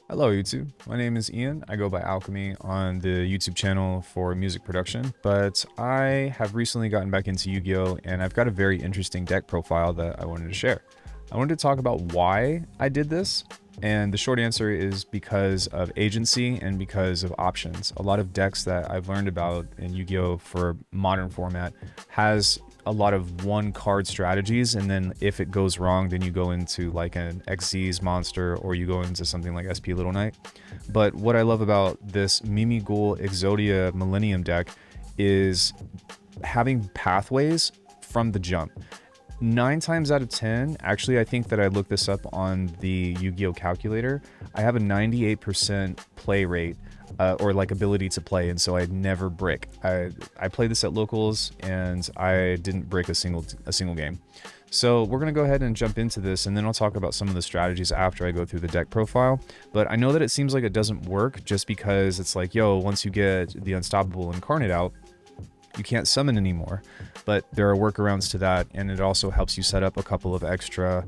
Hello YouTube, my name is Ian. I go by Alchemy on the YouTube channel for music production, but I have recently gotten back into Yu-Gi-Oh! And I've got a very interesting deck profile that I wanted to share. I wanted to talk about why I did this, and the short answer is because of agency and because of options. A lot of decks that I've learned about in Yu-Gi-Oh! For modern format has a lot of one card strategies, and then if it goes wrong, then you go into like an Xyz monster or you go into something like SP Little Knight. But what I love about this Mimighoul Exodia Millennium deck is having pathways from the jump. 9 times out of 10, actually, I think that I looked this up on the Yu-Gi-Oh! Calculator. I have a 98% play rate, or like ability to play, and so I never brick. I played this at locals, and I didn't brick a single game. So we're gonna go ahead and jump into this, and then I'll talk about some of the strategies after I go through the deck profile. But I know that it seems like it doesn't work just because it's like, yo, once you get the Unstoppable Incarnate out, you can't summon anymore, but there are workarounds to that, and it also helps you set up a couple of extra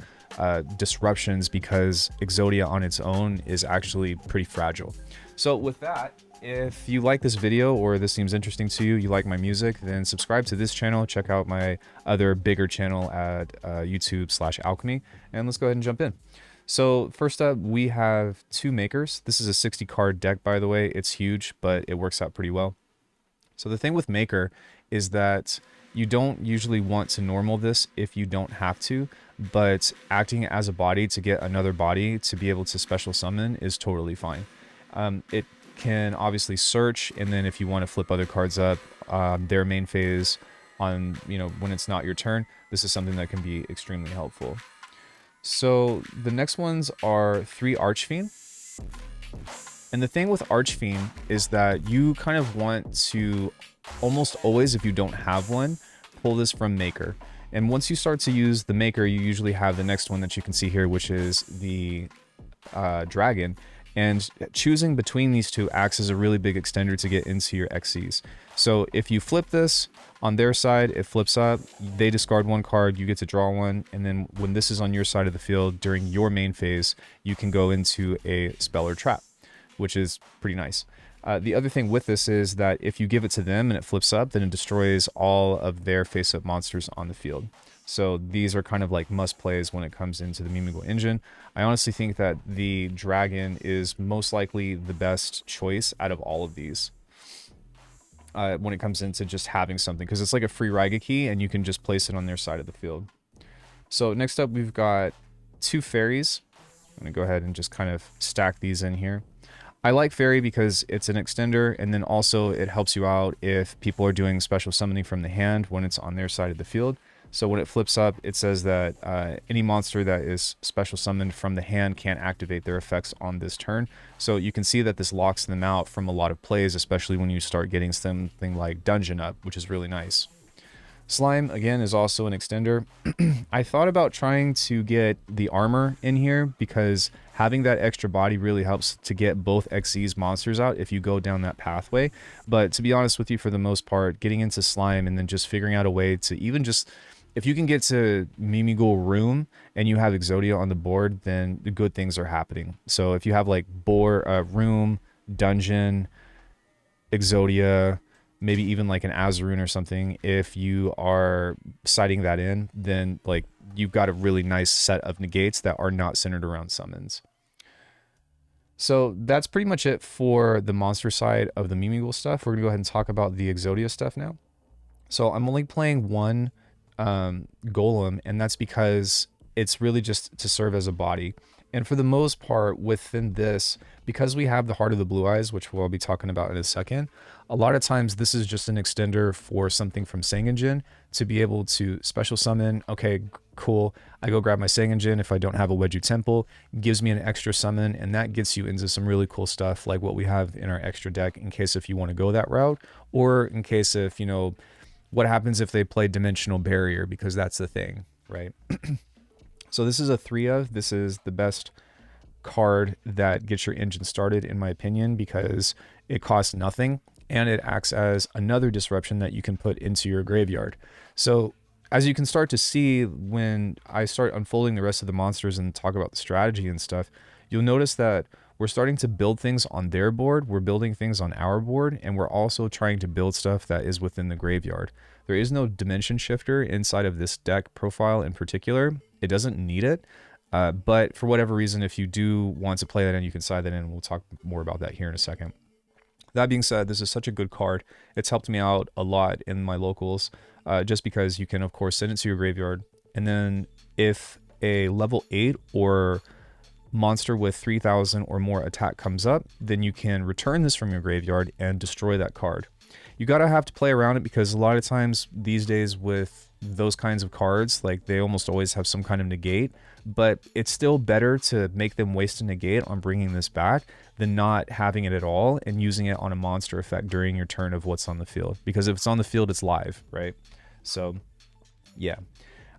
disruptions because Exodia on its own is actually pretty fragile. So with that, if you like this video or this seems interesting to you, you like my music, then subscribe to this channel, check out my other bigger channel at YouTube/Alchemy, and let's go ahead and jump in. So first up, we have two makers. This is a 60 card deck, by the way. It's huge, but it works out pretty well. So the thing with Maker is that you don't usually want to normal this if you don't have to, but acting as a body to get another body to be able to special summon is totally fine. It can obviously search, and then if you want to flip other cards up, their main phase on, when it's not your turn, this is something that can be extremely helpful. So the next ones are 3 Archfiend. And the thing with Archfiend is that you kind of want to almost always, if you don't have one, pull this from Maker. And once you start to use the Maker, you usually have the next one that you can see here, which is the Dragon. And choosing between these two acts as a really big extender to get into your Xyz. So if you flip this on their side, it flips up, they discard one card, you get to draw one, and then when this is on your side of the field during your main phase, you can go into a spell or trap, which is pretty nice. The other thing with this is that if you give it to them and it flips up, then it destroys all of their face-up monsters on the field. So these are kind of like must plays when it comes into the Mimighoul engine. I honestly think that the Dragon is most likely the best choice out of all of these when it comes into just having something, because it's like a free Raigeki and you can just place it on their side of the field. So next up, we've got 2 fairies. I'm going to go ahead and just kind of stack these in here. I like Fairy because it's an extender, and then also it helps you out if people are doing special summoning from the hand when it's on their side of the field. So when it flips up, it says that any monster that is special summoned from the hand can't activate their effects on this turn. So you can see that this locks them out from a lot of plays, especially when you start getting something like Dungeon up, which is really nice. Slime, again, is also an extender. I thought about trying to get the armor in here because having that extra body really helps to get both Xyz monsters out if you go down that pathway. But to be honest with you, for the most part, getting into Slime and then just figuring out a way to even just... If you can get to Mimighoul Room and you have Exodia on the board, then the good things are happening. So if you have like Room, Dungeon, Exodia, maybe even like an Azaroon or something, if you are citing that in, then like you've got a really nice set of negates that are not centered around summons. So that's pretty much it for the monster side of the Mimighoul stuff. We're gonna go ahead and talk about the Exodia stuff now. So I'm only playing one golem, and that's because it's really just to serve as a body. And for the most part within this, because we have the Heart of the Blue Eyes, which we'll be talking about in a second, a lot of times this is just an extender for something from Sangenjin to be able to special summon. Okay, cool. I go grab my Sangenjin. If I don't have a Weju Temple, it gives me an extra summon, and that gets you into some really cool stuff like what we have in our extra deck in case if you want to go that route, or in case if, what happens if they play Dimensional Barrier, because that's the thing, right? So this is a 3 of. This is the best card that gets your engine started, in my opinion, because it costs nothing and it acts as another disruption that you can put into your graveyard. So as you can start to see when I start unfolding the rest of the monsters and talk about the strategy and stuff, you'll notice that we're starting to build things on their board, we're building things on our board, and we're also trying to build stuff that is within the graveyard. There is no dimension shifter inside of this deck profile in particular. It doesn't need it, but for whatever reason, if you do want to play that in, you can side that in. We'll talk more about that here in a second. That being said, this is such a good card. It's helped me out a lot in my locals, just because you can, of course, send it to your graveyard. And then if a level 8 or monster with 3,000 or more attack comes up, then you can return this from your graveyard and destroy that card. You gotta have to play around it because a lot of times these days with those kinds of cards, like they almost always have some kind of negate, but it's still better to make them waste a negate on bringing this back than not having it at all and using it on a monster effect during your turn of what's on the field. Because if it's on the field, it's live, right? So, yeah.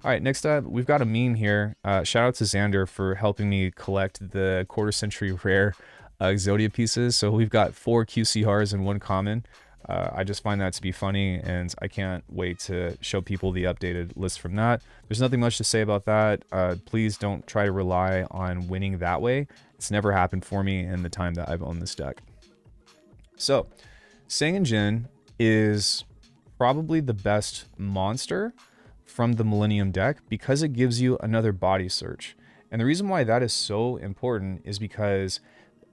All right, next up, we've got a meme here. Shout out to Xander for helping me collect the quarter century rare Exodia pieces. So we've got 4 QCRs and 1 common. I just find that to be funny, and I can't wait to show people the updated list from that. There's nothing much to say about that. Please don't try to rely on winning that way. It's never happened for me in the time that I've owned this deck. So, Sangenjin is probably the best monster from the Millennium deck because it gives you another body search. And the reason why that is so important is because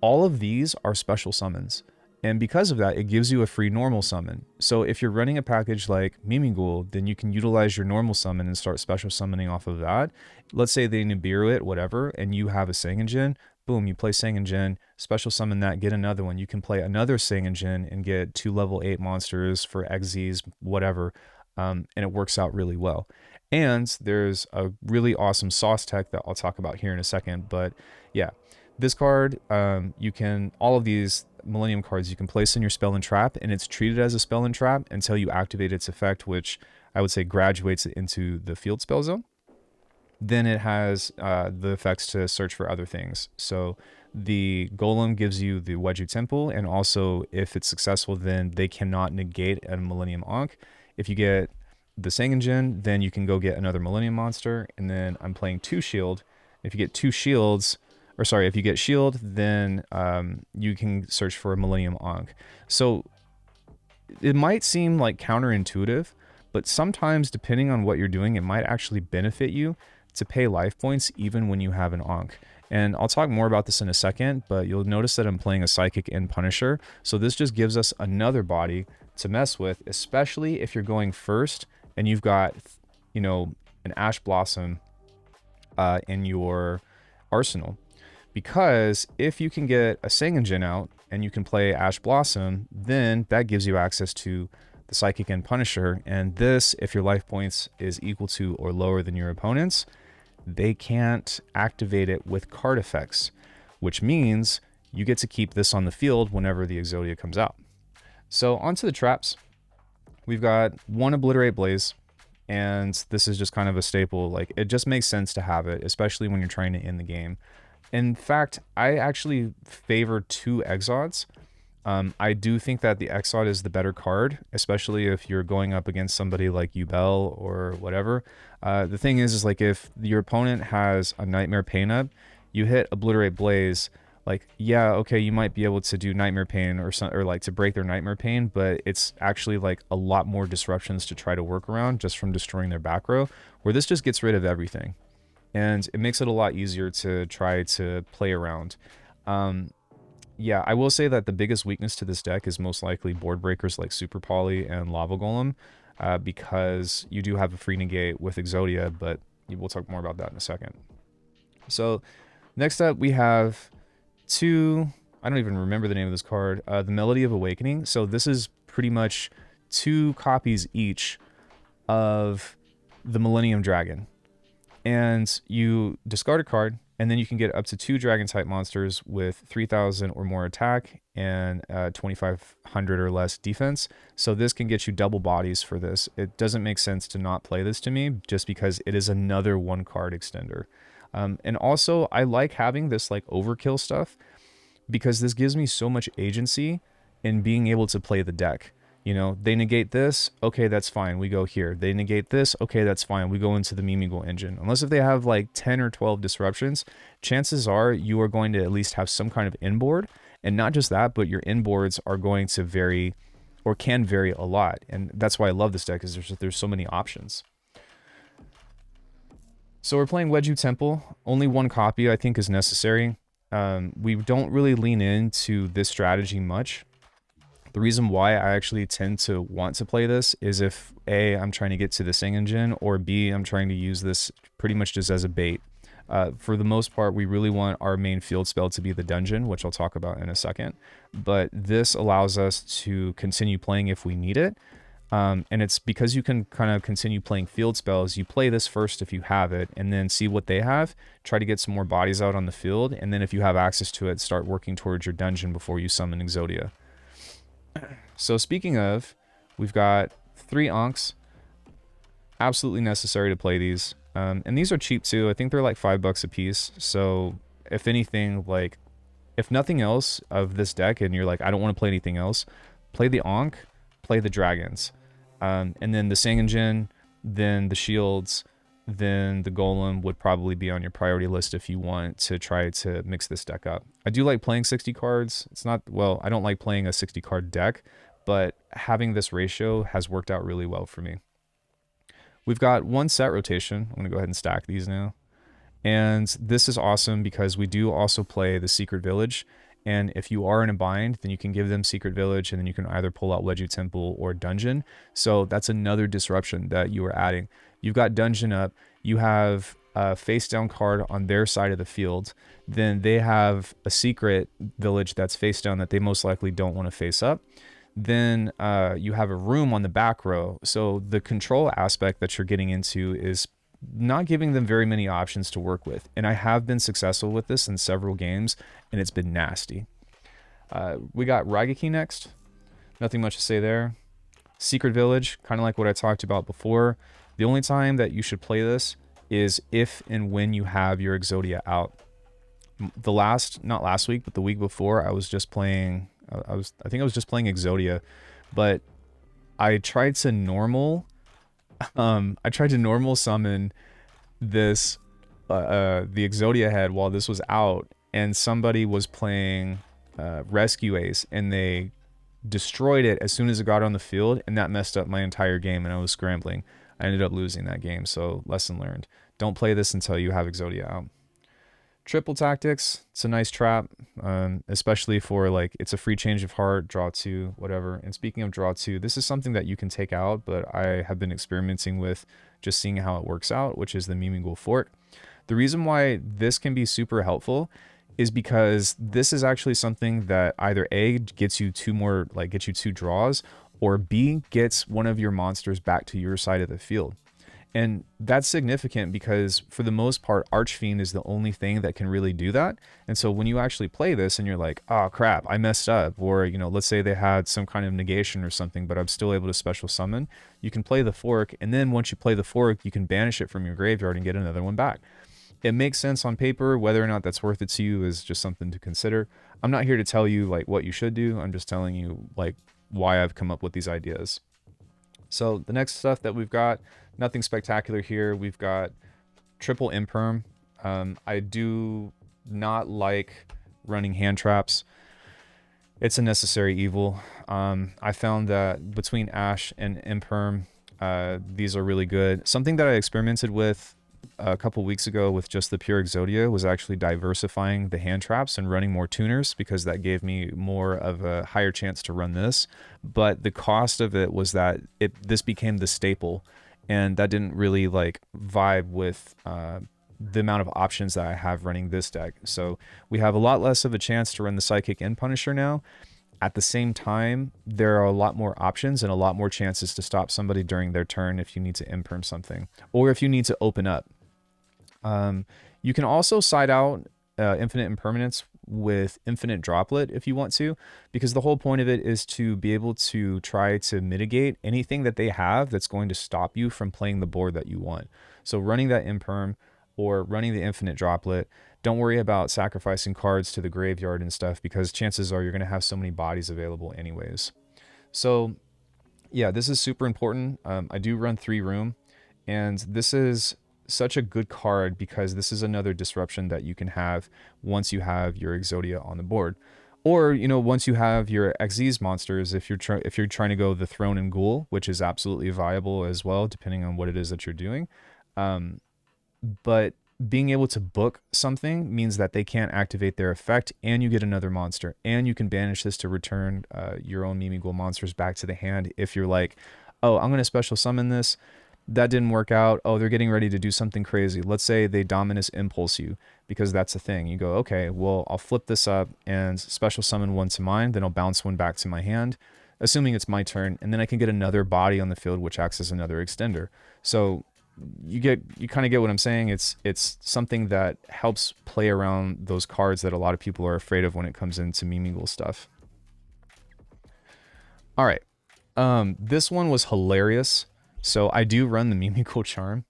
all of these are special summons. And because of that, it gives you a free normal summon. So if you're running a package like Mimighoul, then you can utilize your normal summon and start special summoning off of that. Let's say they Nibiru it, whatever, and you have a Sangenjin. Boom, you play Sangenjin, special summon that, get another one. You can play another Sangenjin and get 2 level 8 monsters for Xyz, whatever. And it works out really well. And there's a really awesome sauce tech that I'll talk about here in a second. But yeah, this card, you can, all of these Millennium cards, you can place in your spell and trap, and it's treated as a spell and trap until you activate its effect, which I would say graduates it into the field spell zone. Then it has the effects to search for other things. So the Golem gives you the Wedju Temple, and also if it's successful, then they cannot negate a Millennium Ankh. If you get the Sangenjin, then you can go get another Millennium monster, and then I'm playing 2 shield. If you get 2 shields, or sorry, if you get shield, then you can search for a Millennium Ankh. So it might seem like counterintuitive, but sometimes depending on what you're doing, it might actually benefit you to pay life points even when you have an Ankh. And I'll talk more about this in a second, but you'll notice that I'm playing a Psychic and Punisher. So this just gives us another body to mess with, especially if you're going first and you've got, you know, an Ash Blossom in your arsenal. Because if you can get a Sangenjin out and you can play Ash Blossom, then that gives you access to the Psychic and Punisher. And this, if your life points is equal to or lower than your opponent's, they can't activate it with card effects, which means you get to keep this on the field whenever the Exodia comes out. So onto the traps. We've got 1 Obliterate Blaze, and this is just kind of a staple. Like, it just makes sense to have it, especially when you're trying to end the game. In fact, I actually favor 2 Exods. I do think that the Exod is the better card, especially if you're going up against somebody like Yubel or whatever. The thing is like if your opponent has a Nightmare Pain up, you hit Obliterate Blaze, like, yeah, okay, you might be able to do Nightmare Pain or like to break their Nightmare Pain, but it's actually like a lot more disruptions to try to work around just from destroying their back row, where this just gets rid of everything. And it makes it a lot easier to try to play around. Yeah, I will say that the biggest weakness to this deck is most likely board breakers like Super Poly and Lava Golem, because you do have a free negate with Exodia, but we'll talk more about that in a second. So next up we have 2, I don't even remember the name of this card, the Melody of Awakening. So this is pretty much 2 copies each of the Millennium Dragon. And you discard a card, and then you can get up to 2 dragon-type monsters with 3,000 or more attack and 2,500 or less defense. So this can get you double bodies for this. It doesn't make sense to not play this to me, just because it is another 1-card extender. And also, I like having this like overkill stuff, because this gives me so much agency in being able to play the deck. You know, they negate this, okay, that's fine, we go here. They negate this, okay, that's fine, we go into the Mimighoul engine. Unless if they have like 10 or 12 disruptions, chances are you are going to at least have some kind of inboard. And not just that, but your inboards are going to vary or can vary a lot. And that's why I love this deck, is there's so many options. So we're playing Wedju Temple. Only one copy I think is necessary. We don't really lean into this strategy much. The reason why I actually tend to want to play this is if A, I'm trying to get to the Sing engine, or B, I'm trying to use this pretty much just as a bait. For the most part, we really want our main field spell to be the dungeon, which I'll talk about in a second. But this allows us to continue playing if we need it. And it's because you can kind of continue playing field spells. You play this first if you have it, and then see what they have. Try to get some more bodies out on the field, and then if you have access to it, start working towards your dungeon before you summon Exodia. So speaking of, we've got 3 Onks. Absolutely necessary to play these. And these are cheap too. I think they're like $5 a piece. So if anything, like, if nothing else of this deck and you're like, I don't want to play anything else, play the Onk, play the Dragons. And then the Sangenjin, then the Shields, then the Golem would probably be on your priority list if you want to try to mix this deck up. I do like playing 60 cards. It's not, well, I don't like playing a 60 card deck, but having this ratio has worked out really well for me. We've got 1 set rotation. I'm going to go ahead and stack these now. And this is awesome because we do also play the Secret Village. And if you are in a bind, then you can give them Secret Village, and then you can either pull out Wedju Temple or Dungeon. So that's another disruption that you are adding. You've got Dungeon up. You have a face down card on their side of the field. Then they have a Secret Village that's face down that they most likely don't want to face up. Then you have a room on the back row. So the control aspect that you're getting into is not giving them very many options to work with. And I have been successful with this in several games, and it's been nasty. We got Raigeki next. Nothing much to say there. Secret Village, kind of like what I talked about before. The only time that you should play this is if and when you have your Exodia out. Not last week, but the week before, I was just playing, I think I was just playing Exodia, but I tried to normal summon this, the Exodia head while this was out, and somebody was playing Rescue Ace, and they destroyed it as soon as it got on the field, and that messed up my entire game, and I was scrambling. I ended up losing that game, so lesson learned. Don't play this until you have Exodia out. Triple Tactics, it's a nice trap, especially for, like, it's a free change of heart, draw 2, whatever. And speaking of draw 2, this is something that you can take out, but I have been experimenting with just seeing how it works out, which is the Mimighoul Fork. The reason why this can be super helpful is because this is actually something that either A, gets you 2 draws, or B, gets one of your monsters back to your side of the field. And that's significant because for the most part, Archfiend is the only thing that can really do that. And so when you actually play this and you're like, oh crap, I messed up, or, you know, let's say they had some kind of negation or something, but I'm still able to special summon, you can play the fork. And then once you play the fork, you can banish it from your graveyard and get another one back. It makes sense on paper. Whether or not that's worth it to you is just something to consider. I'm not here to tell you like what you should do. I'm just telling you like why I've come up with these ideas. So the next stuff that we've got, nothing spectacular here. We've got triple imperm. I do not like running hand traps. It's a necessary evil. I found that between Ash and imperm, these are really good. Something that I experimented with a couple weeks ago with just the pure Exodia was actually diversifying the hand traps and running more tuners, because that gave me more of a higher chance to run this. But the cost of it was that this became the staple, and that didn't really like vibe with the amount of options that I have running this deck. So we have a lot less of a chance to run the Psychic and Punisher now. At the same time, there are a lot more options and a lot more chances to stop somebody during their turn if you need to imperm something, or if you need to open up. You can also side out infinite impermanence with infinite droplet if you want to, because the whole point of it is to be able to try to mitigate anything that they have that's going to stop you from playing the board that you want. So running that imperm or running the infinite droplet, don't worry about sacrificing cards to the graveyard and stuff, because chances are you're going to have so many bodies available anyways. So Yeah, this is super important. I do run 3 room, and this is such a good card because this is another disruption that you can have once you have your Exodia on the board. Or, once you have your Xyz monsters, if you're trying to go the Throne and Ghoul, which is absolutely viable as well, depending on what it is that you're doing. But being able to book something means that they can't activate their effect, and you get another monster, and you can banish this to return your own Mimighoul monsters back to the hand. If you're like, oh, I'm going to special summon this, that didn't work out. Oh, they're getting ready to do something crazy. Let's say they Dominus Impulse you, because that's the thing. You go, okay, well, I'll flip this up and special summon one to mine, then I'll bounce one back to my hand, assuming it's my turn, and then I can get another body on the field, which acts as another extender. So you kind of get what I'm saying. It's something that helps play around those cards that a lot of people are afraid of when it comes into Mimighoul stuff. All right, this one was hilarious. So I do run the Mimighoul charm.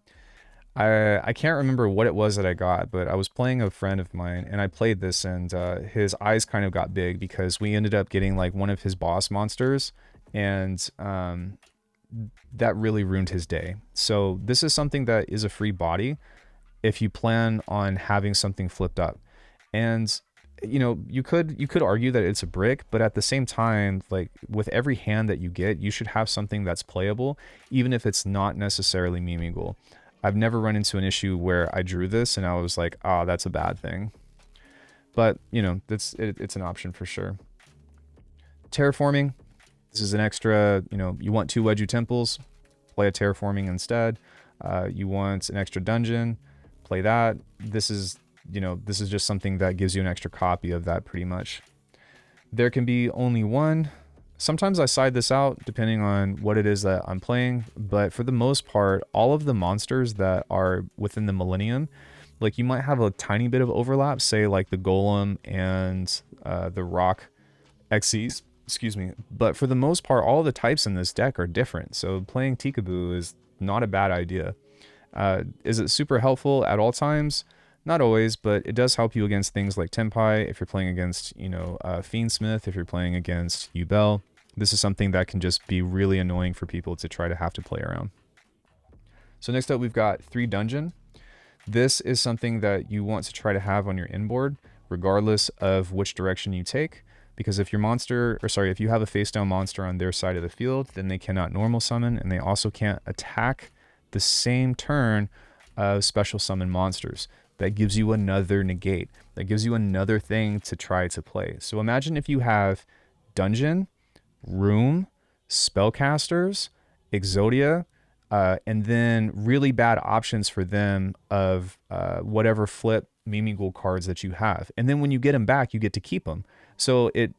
I can't remember what it was that I got, but I was playing a friend of mine, and I played this, and his eyes kind of got big because we ended up getting like one of his boss monsters, and that really ruined his day. So this is something that is a free body if you plan on having something flipped up. And you could argue that it's a brick, but at the same time, like with every hand that you get, you should have something that's playable, even if it's not necessarily Mimighoul. I've never run into an issue where I drew this and I was like, ah, oh, that's a bad thing. But it's an option for sure. Terraforming. This is an extra, you want 2 Wedju Temples, play a Terraforming instead. You want an extra dungeon, play that. This is just something that gives you an extra copy of that pretty much. There can be only one. Sometimes I side this out depending on what it is that I'm playing, but for the most part, all of the monsters that are within the Millennium, like you might have a tiny bit of overlap, say like the Golem and the Rock Xyz. Excuse me. But for the most part, all the types in this deck are different. So playing Tikaboo is not a bad idea. Is it super helpful at all times? Not always, but it does help you against things like Tenpai. If you're playing against, Fiendsmith, if you're playing against Yubel, this is something that can just be really annoying for people to try to have to play around. So next up, we've got 3 Dungeon. This is something that you want to try to have on your inboard, regardless of which direction you take. Because if your if you have a face down monster on their side of the field, then they cannot normal summon, and they also can't attack the same turn of special summon monsters. That gives you another negate. That gives you another thing to try to play. So imagine if you have Dungeon, Room, Spellcasters, Exodia, and then really bad options for them of whatever flip Mimighoul cards that you have. And then when you get them back, you get to keep them. So it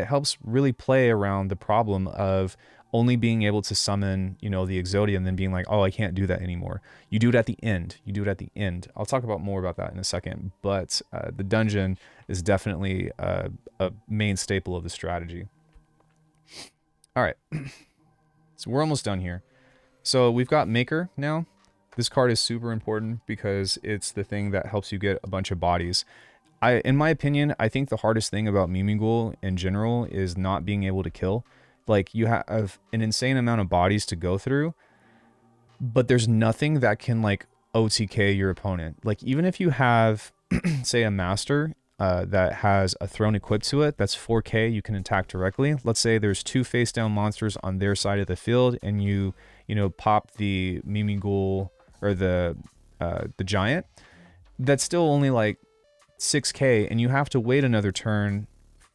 helps really play around the problem of only being able to summon, the Exodia and then being like, oh, I can't do that anymore. You do it at the end. I'll talk about more about that in a second, but the dungeon is definitely a main staple of the strategy. All right, so we're almost done here. So we've got Maker now. This card is super important because it's the thing that helps you get a bunch of bodies. In my opinion, I think the hardest thing about Mimighoul in general is not being able to kill. Like, you have an insane amount of bodies to go through, but there's nothing that can, like, OTK your opponent. Like, even if you have, say, a Master that has a Throne equipped to it, that's 4K, you can attack directly. Let's say there's 2 face-down monsters on their side of the field, and you pop the Mimighoul, or the Giant. That's still only, like, 6K, and you have to wait another turn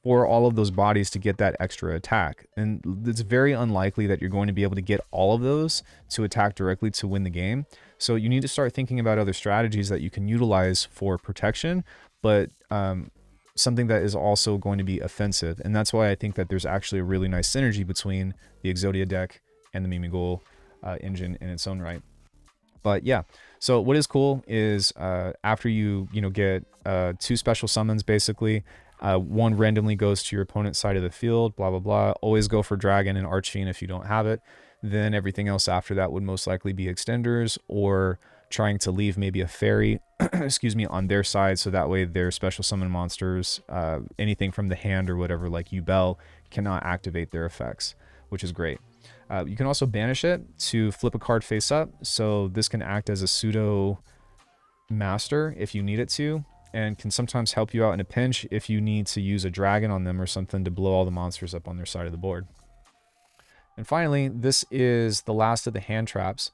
for all of those bodies to get that extra attack. And it's very unlikely that you're going to be able to get all of those to attack directly to win the game. So you need to start thinking about other strategies that you can utilize for protection, but something that is also going to be offensive. And that's why I think that there's actually a really nice synergy between the Exodia deck and the Mimighoul engine in its own right. But yeah, so what is cool is after you get 2 special summons, basically, one randomly goes to your opponent's side of the field, blah, blah, blah. Always go for Dragon and Archfiend if you don't have it. Then everything else after that would most likely be extenders or trying to leave maybe a fairy, excuse me, on their side, so that way their special summon monsters, anything from the hand or whatever, like Yubel, cannot activate their effects, which is great. You can also banish it to flip a card face up, so this can act as a pseudo master if you need it to, and can sometimes help you out in a pinch if you need to use a dragon on them or something to blow all the monsters up on their side of the board. And finally, this is the last of the hand traps.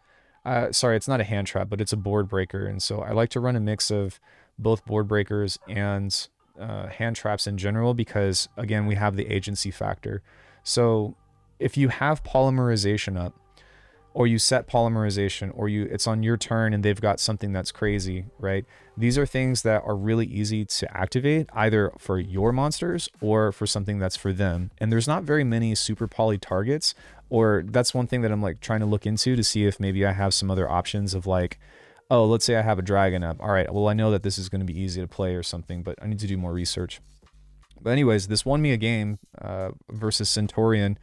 Sorry, it's not a hand trap, but it's a board breaker, and so I like to run a mix of both board breakers and hand traps in general because, again, we have the agency factor. So if you have polymerization up, or you set polymerization, or it's on your turn and they've got something that's crazy, right? These are things that are really easy to activate, either for your monsters or for something that's for them. And there's not very many super poly targets, or that's one thing that I'm like trying to look into to see if maybe I have some other options of like, oh, let's say I have a dragon up. All right, well, I know that this is going to be easy to play or something, but I need to do more research. But anyways, this won me a game versus Centaurian,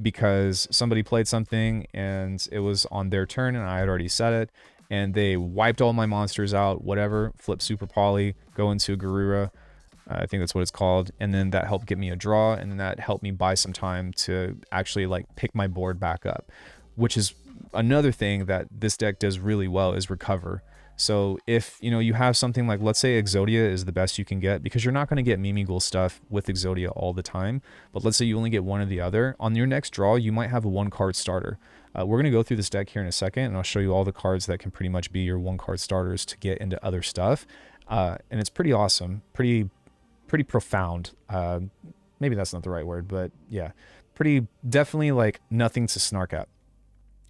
because somebody played something and it was on their turn and I had already set it, and they wiped all my monsters out, whatever, flip super poly, go into Garura, I think that's what it's called, and then that helped get me a draw, and then that helped me buy some time to actually like pick my board back up, which is another thing that this deck does really well, is recover. So if, you know, you have something like, let's say Exodia is the best you can get, because you're not going to get Mimighoul stuff with Exodia all the time, but let's say you only get one or the other, on your next draw, you might have a 1-card starter. We're going to go through this deck here in a second, and I'll show you all the cards that can pretty much be your 1-card starters to get into other stuff. And it's pretty awesome, pretty profound. Maybe that's not the right word, but yeah, definitely like nothing to snark at.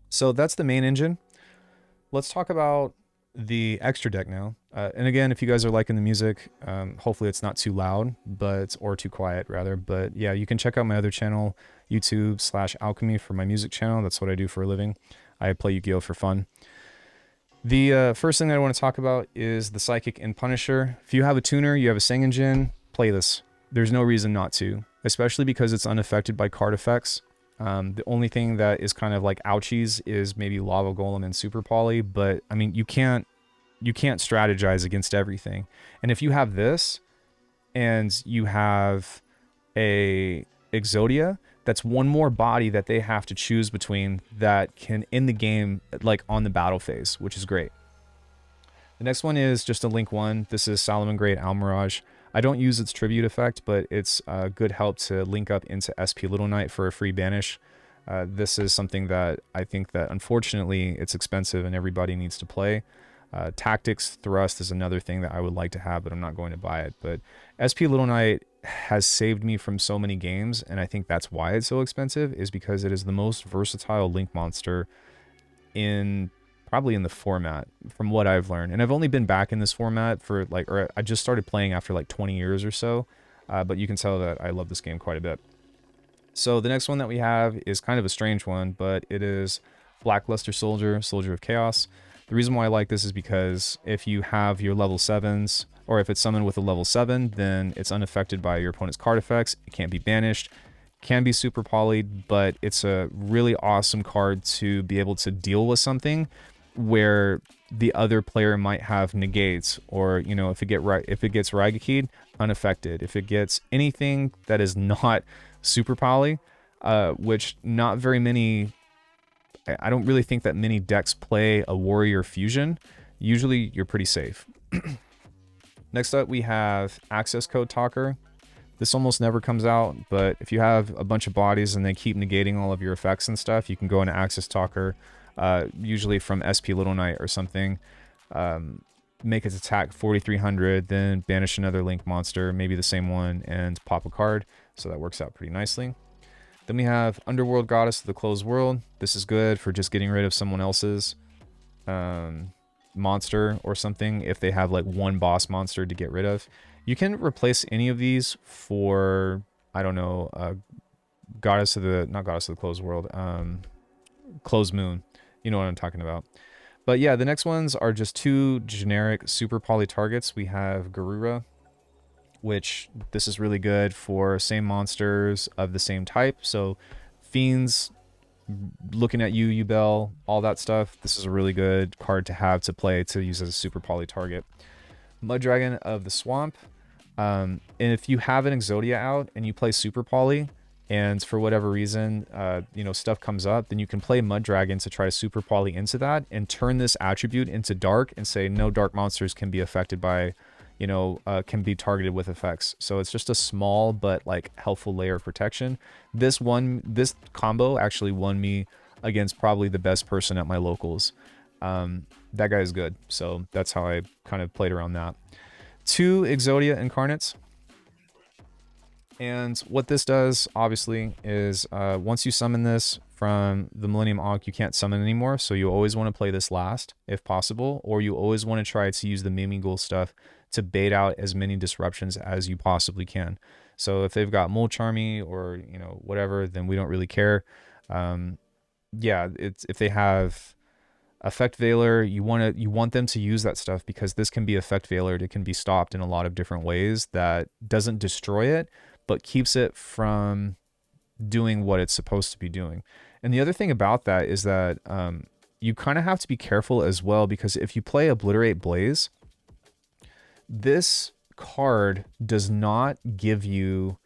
So that's the main engine. Let's talk about the extra deck now. And again, if you guys are liking the music, hopefully it's not too loud, or too quiet rather. But yeah, you can check out my other channel, YouTube/Alchemy, for my music channel. That's what I do for a living. I play Yu-Gi-Oh for fun. The first thing that I want to talk about is the Psychic and Punisher. If you have a tuner, you have a Sing engine, play this. There's no reason not to, especially because it's unaffected by card effects. The only thing that is kind of like ouchies is maybe Lava Golem and Super Poly, but I mean, you can't strategize against everything. And if you have this and you have a Exodia, that's one more body that they have to choose between that can end the game like on the battle phase, which is great. The next one is just a Link 1. This is Salamangreat Almirage. I don't use its tribute effect, but it's a good help to link up into SP Little Knight for a free banish. This is something that I think that unfortunately it's expensive and everybody needs to play. Tactics Thrust is another thing that I would like to have, but I'm not going to buy it. But SP Little Knight has saved me from so many games, and I think that's why it's so expensive, is because it is the most versatile Link monster probably in the format, from what I've learned. And I've only been back in this format for I just started playing after like 20 years or so, but you can tell that I love this game quite a bit. So the next one that we have is kind of a strange one, but it is Blackluster Soldier, Soldier of Chaos. The reason why I like this is because if you have your level 7s, or if it's summoned with a level 7, then it's unaffected by your opponent's card effects. It can't be banished, can be super polyed, but it's a really awesome card to be able to deal with something where the other player might have negates, or, you know, if it gets Raigaki'd, unaffected. If it gets anything that is not super poly, which not very many, I don't really think that many decks play a Warrior Fusion. Usually you're pretty safe. Next up we have Access Code Talker. This almost never comes out, but if you have a bunch of bodies and they keep negating all of your effects and stuff, you can go into Access Talker, usually from SP Little Knight or something, make its attack 4300, then banish another Link monster, maybe the same one, and pop a card. So that works out pretty nicely. Then we have Underworld Goddess of the Closed World. This is good for just getting rid of someone else's monster or something if they have like one boss monster to get rid of. You can replace any of these for, I don't know, not Goddess of the Closed World, Closed Moon. You know what I'm talking about. But yeah, the next ones are just two generic super poly targets. We have Garura, which this is really good for same monsters of the same type. So Fiends, looking at you, Yubel, all that stuff. This is a really good card to have to play to use as a super poly target. Mud Dragon of the Swamp. And if you have an Exodia out and you play super poly, and for whatever reason, you know, stuff comes up, then you can play Mud Dragon to try to super poly into that and turn this attribute into dark and say no dark monsters can be affected by, you know, can be targeted with effects. So it's just a small but like helpful layer of protection. This combo actually won me against probably the best person at my locals. That guy is good. So that's how I kind of played around that. 2 Exodia incarnates. And what this does, obviously, is once you summon this from the Millennium Ankh, you can't summon anymore. So you always want to play this last, if possible, or you always want to try to use the Mimighoul stuff to bait out as many disruptions as you possibly can. So if they've got Mole Charmy or, you know, whatever, then we don't really care. Yeah, if they have Effect Veiler, you want them to use that stuff because this can be Effect Veilered. It can be stopped in a lot of different ways that doesn't destroy it, but keeps it from doing what it's supposed to be doing. And the other thing about that is that you kind of have to be careful as well, because if you play Obliterate Blaze, this card does not give you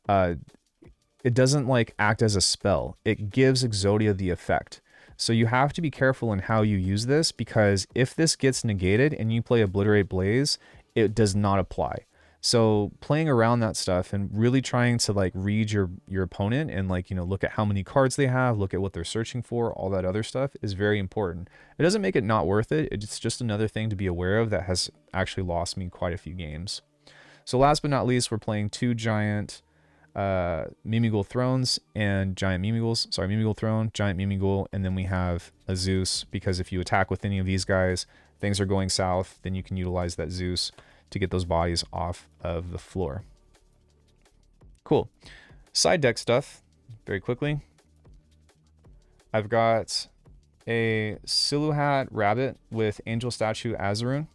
it doesn't like act as a spell. It gives Exodia the effect. So you have to be careful in how you use this, because if this gets negated and you play Obliterate Blaze, it does not apply. So playing around that stuff and really trying to like read your opponent and like, you know, look at how many cards they have, look at what they're searching for, all that other stuff is very important. It doesn't make it not worth it. It's just another thing to be aware of that has actually lost me quite a few games. So last but not least, we're playing 2 giant Mimighoul Thrones and giant Mimighouls. Sorry, Mimighoul Throne, giant Mimighoul, and then we have a Zeus, because if you attack with any of these guys, things are going south, then you can utilize that Zeus to get those bodies off of the floor. Cool. Side deck stuff, very quickly. I've got a Silhouette Rabbit with Angel Statue Azaroon.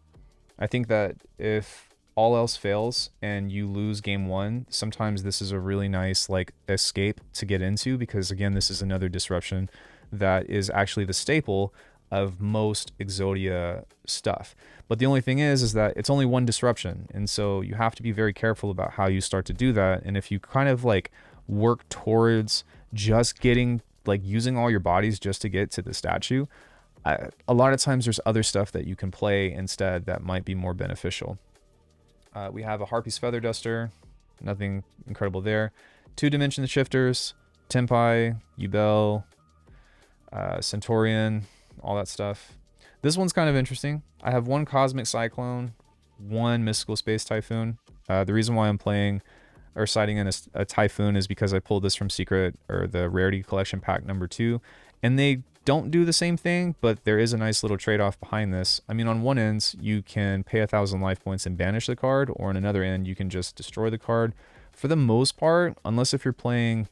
I think that if all else fails and you lose game 1, sometimes this is a really nice like escape to get into, because again, this is another disruption that is actually the staple of most Exodia stuff. But the only thing is that it's only one disruption, and so you have to be very careful about how you start to do that. And if you kind of like work towards just getting like using all your bodies just to get to the statue, a lot of times there's other stuff that you can play instead that might be more beneficial. We have a Harpy's Feather Duster, nothing incredible there. 2 Dimension Shifters, Tempai, Yubel, Centaurian, all that stuff. This one's kind of interesting. I have 1 Cosmic Cyclone, 1 Mystical Space Typhoon. The reason why I'm playing or siding in a Typhoon is because I pulled this from Secret or the Rarity Collection Pack number 2, and they don't do the same thing, but there is a nice little trade-off behind this. I mean, on one end, you can pay 1,000 life points and banish the card, or on another end, you can just destroy the card. For the most part, unless if you're playing,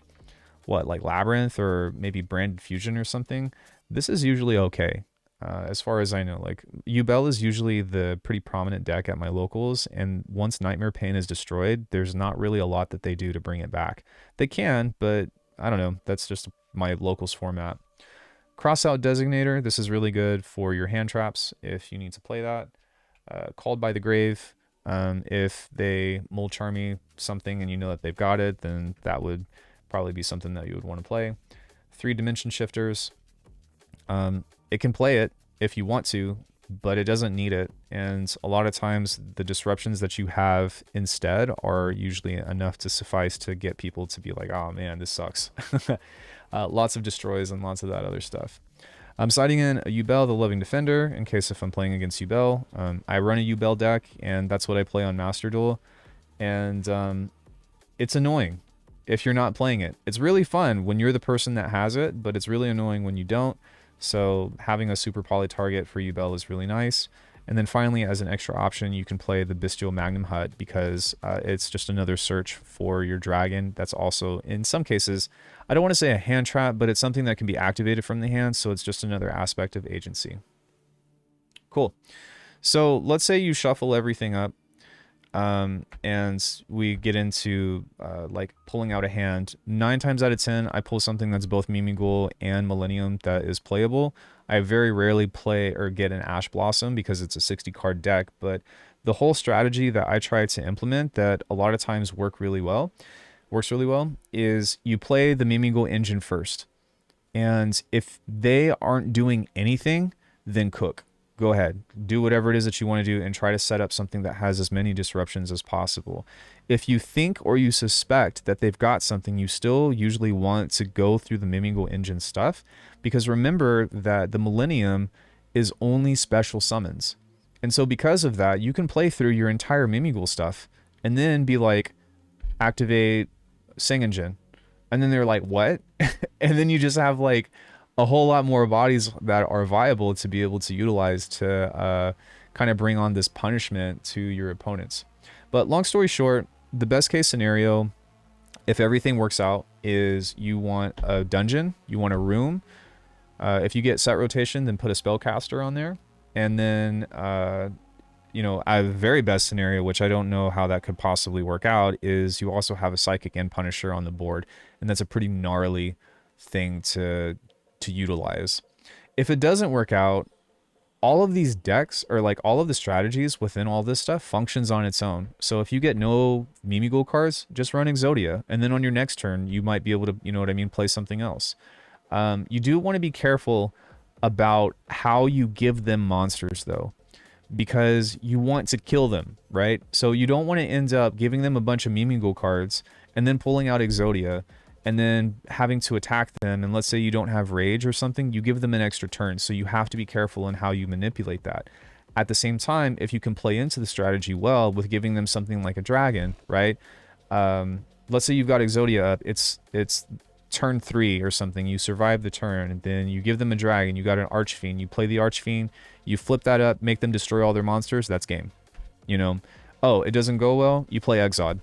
what, like Labyrinth or maybe Branded Fusion or something, this is usually okay. As far as I know, like Yubel is usually the pretty prominent deck at my locals, and once Nightmare Pain is destroyed, there's not really a lot that they do to bring it back. They can, but I don't know, that's just my locals format. Crossout Designator, this is really good for your hand traps if you need to play that. Called by the Grave, if they Mole Charmy something and you know that they've got it, then that would probably be something that you would want to play. 3 Dimension Shifters, it can play it if you want to, but it doesn't need it. And a lot of times the disruptions that you have instead are usually enough to suffice to get people to be like, oh man, this sucks. Lots of destroys and lots of that other stuff. I'm siding in a Yubel, the Loving Defender, in case if I'm playing against Yubel. I run a Yubel deck, and that's what I play on Master Duel. And it's annoying if you're not playing it. It's really fun when you're the person that has it, but it's really annoying when you don't. So having a super poly target for Yubel is really nice. And then finally, as an extra option, you can play the Bestial Magnum Hut, because it's just another search for your dragon. That's also, in some cases, I don't want to say a hand trap, but it's something that can be activated from the hand. So it's just another aspect of agency. Cool. So let's say you shuffle everything up. And we get into like pulling out a hand. 9 times out of 10, I pull something that's both Mimighoul and Millennium that is playable. I very rarely play or get an Ash Blossom because it's a 60 card deck, but the whole strategy that I try to implement that a lot of times work really well works really well is you play the Mimighoul engine first. And if they aren't doing anything, then cook. Go ahead, do whatever it is that you want to do and try to set up something that has as many disruptions as possible. If you think or you suspect that they've got something, you still usually want to go through the Mimighoul engine stuff, because remember that the Millennium is only special summons. And so because of that, you can play through your entire Mimighoul stuff and then be like, activate Sing Engine. And then they're like, what? And then you just have like a whole lot more bodies that are viable to be able to utilize to kind of bring on this punishment to your opponents. But long story short, the best case scenario, if everything works out, is you want a dungeon, you want a room. If you get set rotation, then put a spellcaster on there. And then, you know, a very best scenario, which I don't know how that could possibly work out, is you also have a Psychic and Punisher on the board. And that's a pretty gnarly thing to utilize. If it doesn't work out, all of these decks, or like all of the strategies within all this stuff, functions on its own. So if you get no Mimighoul cards, just run Exodia, and then on your next turn you might be able to, you know what I mean, play something else. You do want to be careful about how you give them monsters though, because you want to kill them, right? So you don't want to end up giving them a bunch of Mimighoul cards and then pulling out Exodia and then having to attack them. And let's say you don't have rage or something, you give them an extra turn. So you have to be careful in how you manipulate that. At the same time, if you can play into the strategy well with giving them something like a dragon, right? Let's say you've got Exodia up, it's turn 3 or something, you survive the turn, and then you give them a dragon, you got an Archfiend, you play the Archfiend, you flip that up, make them destroy all their monsters, that's game. You know? Oh, it doesn't go well, you play Exod.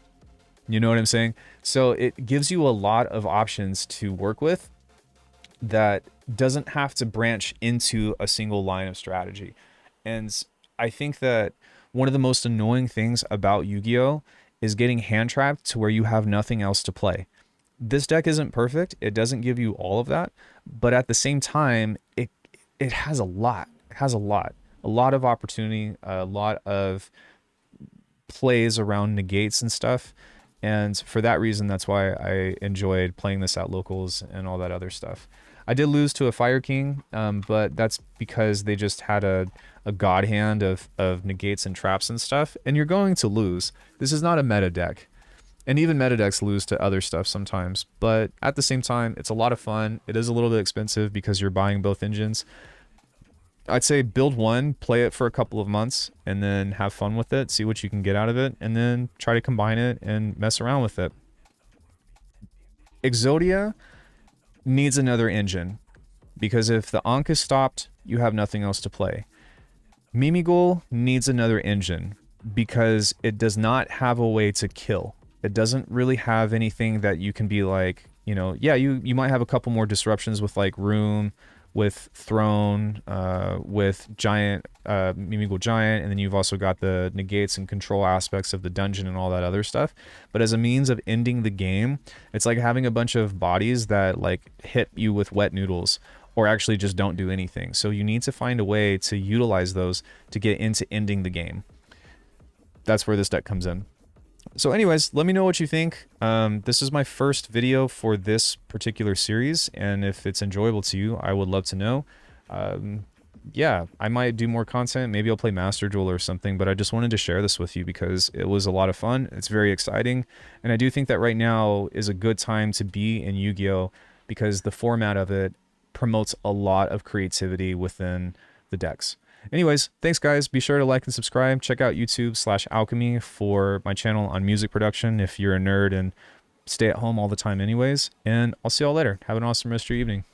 You know what I'm saying? So it gives you a lot of options to work with that doesn't have to branch into a single line of strategy. And I think that one of the most annoying things about Yu-Gi-Oh! Is getting hand trapped to where you have nothing else to play. This deck isn't perfect. It doesn't give you all of that, but at the same time, it has a lot. It has a lot of opportunity, a lot of plays around negates and stuff. And for that reason, that's why I enjoyed playing this at locals and all that other stuff. I did lose to a Fire King, but that's because they just had a god hand of negates and traps and stuff, and you're going to lose. This is not a meta deck. And even meta decks lose to other stuff sometimes, but at the same time, it's a lot of fun. It is a little bit expensive because you're buying both engines. I'd say build one, play it for a couple of months, and then have fun with it, see what you can get out of it, and then try to combine it and mess around with it. Exodia needs another engine, because if the Ankh is stopped, you have nothing else to play. Mimighoul needs another engine, because it does not have a way to kill. It doesn't really have anything that you can be like, you know, yeah, you might have a couple more disruptions with like Room, with Throne, with Giant, Mimighoul Giant, and then you've also got the negates and control aspects of the dungeon and all that other stuff. But as a means of ending the game, it's like having a bunch of bodies that like hit you with wet noodles or actually just don't do anything. So you need to find a way to utilize those to get into ending the game. That's where this deck comes in. So anyways, let me know what you think. This is my first video for this particular series, and if it's enjoyable to you, I would love to know. Yeah, I might do more content. Maybe I'll play Master Duel or something, but I just wanted to share this with you because it was a lot of fun. It's very exciting, and I do think that right now is a good time to be in Yu-Gi-Oh! Because the format of it promotes a lot of creativity within the decks. Anyways, thanks guys. Be sure to like and subscribe. Check out YouTube/Alchemy for my channel on music production if you're a nerd and stay at home all the time anyways. And I'll see y'all later. Have an awesome rest of your evening.